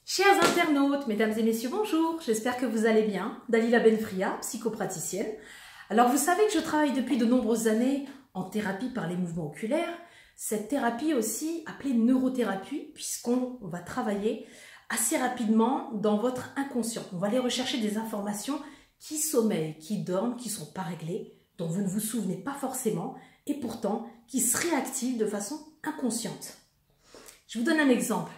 Chers internautes, mesdames et messieurs, bonjour, j'espère que vous allez bien. Dalila Benfria, psychopraticienne. Alors vous savez que je travaille depuis de nombreuses années en thérapie par les mouvements oculaires. Cette thérapie aussi appelée neurothérapie, puisqu'on va travailler assez rapidement dans votre inconscient. On va aller rechercher des informations qui sommeillent, qui dorment, qui ne sont pas réglées, dont vous ne vous souvenez pas forcément, et pourtant qui se réactivent de façon inconsciente. Je vous donne un exemple.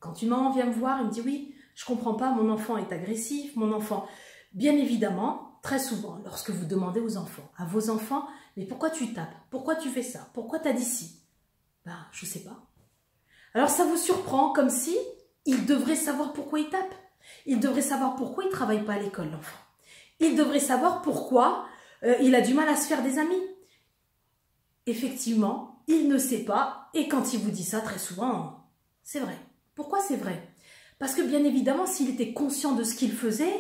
Quand une maman vient me voir et me dit « Oui, je ne comprends pas, mon enfant est agressif, mon enfant… » Bien évidemment, très souvent, lorsque vous demandez aux enfants, à vos enfants « Mais pourquoi tu tapes? Pourquoi tu fais ça? Pourquoi tu as dit ci ?» Ben, je ne sais pas. Alors ça vous surprend comme si il devrait savoir pourquoi il tape. Il devrait savoir pourquoi il ne travaille pas à l'école, l'enfant. Il devrait savoir pourquoi il a du mal à se faire des amis. Effectivement, il ne sait pas, et quand il vous dit ça, très souvent, c'est vrai. Pourquoi c'est vrai? Parce que bien évidemment, s'il était conscient de ce qu'il faisait,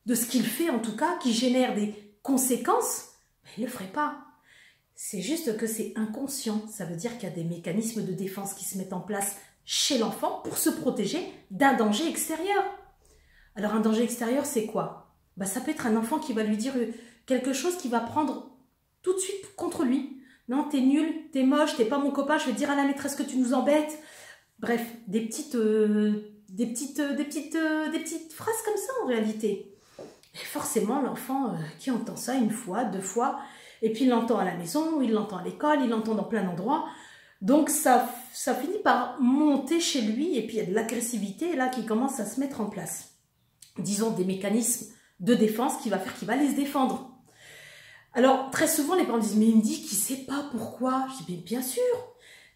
de ce qu'il fait en tout cas, qui génère des conséquences, il ne le ferait pas. C'est juste que c'est inconscient. Ça veut dire qu'il y a des mécanismes de défense qui se mettent en place chez l'enfant pour se protéger d'un danger extérieur. Alors un danger extérieur, c'est quoi? Ben, ça peut être un enfant qui va lui dire quelque chose qui va prendre tout de suite contre lui. Non, t'es nul, t'es moche, t'es pas mon copain, je vais dire à la maîtresse que tu nous embêtes. Bref, des petites phrases comme ça en réalité. Et forcément, l'enfant qui entend ça une fois, deux fois, et puis il l'entend à la maison, il l'entend à l'école, il l'entend dans plein d'endroits. Donc ça finit par monter chez lui et puis il y a de l'agressivité là qui commence à se mettre en place. Disons des mécanismes de défense qui va faire qu'il va aller se défendre. Alors très souvent les parents disent « Mais il me dit qu'il ne sait pas pourquoi ». Je dis « Bien sûr ».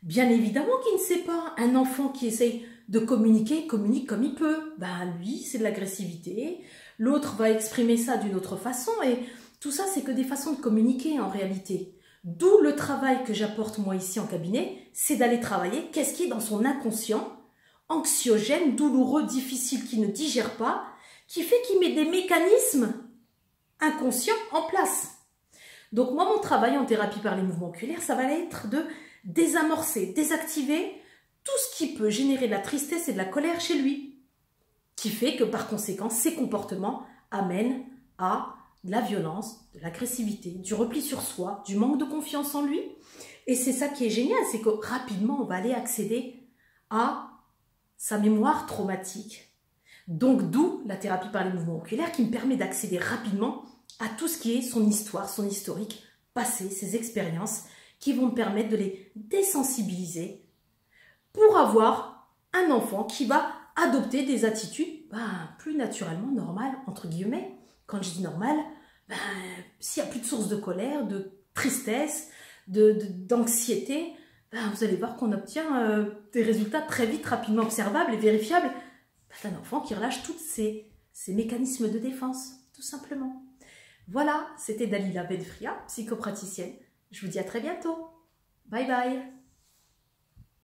Bien évidemment qu'il ne sait pas. Un enfant qui essaye de communiquer, communique comme il peut. Ben lui, c'est de l'agressivité. L'autre va exprimer ça d'une autre façon. Et tout ça, c'est que des façons de communiquer en réalité. D'où le travail que j'apporte moi ici en cabinet, c'est d'aller travailler qu'est-ce qui est dans son inconscient, anxiogène, douloureux, difficile, qui ne digère pas, qui fait qu'il met des mécanismes inconscients en place. Donc moi, mon travail en thérapie par les mouvements oculaires, ça va être de désamorcer, désactiver tout ce qui peut générer de la tristesse et de la colère chez lui, qui fait que par conséquent, ces comportements amènent à de la violence, de l'agressivité, du repli sur soi, du manque de confiance en lui. Et c'est ça qui est génial, c'est que rapidement, on va aller accéder à sa mémoire traumatique. Donc d'où la thérapie par les mouvements oculaires qui me permet d'accéder rapidement à tout ce qui est son histoire, son historique passé, ses expériences, qui vont me permettre de les désensibiliser pour avoir un enfant qui va adopter des attitudes plus naturellement normales, entre guillemets. Quand je dis normal, s'il n'y a plus de source de colère, de tristesse, d'anxiété, vous allez voir qu'on obtient des résultats très vite, rapidement observables et vérifiables d'un enfant qui relâche tous ces mécanismes de défense, tout simplement. Voilà, c'était Dalila Benfria, psychopraticienne. Je vous dis à très bientôt. Bye bye.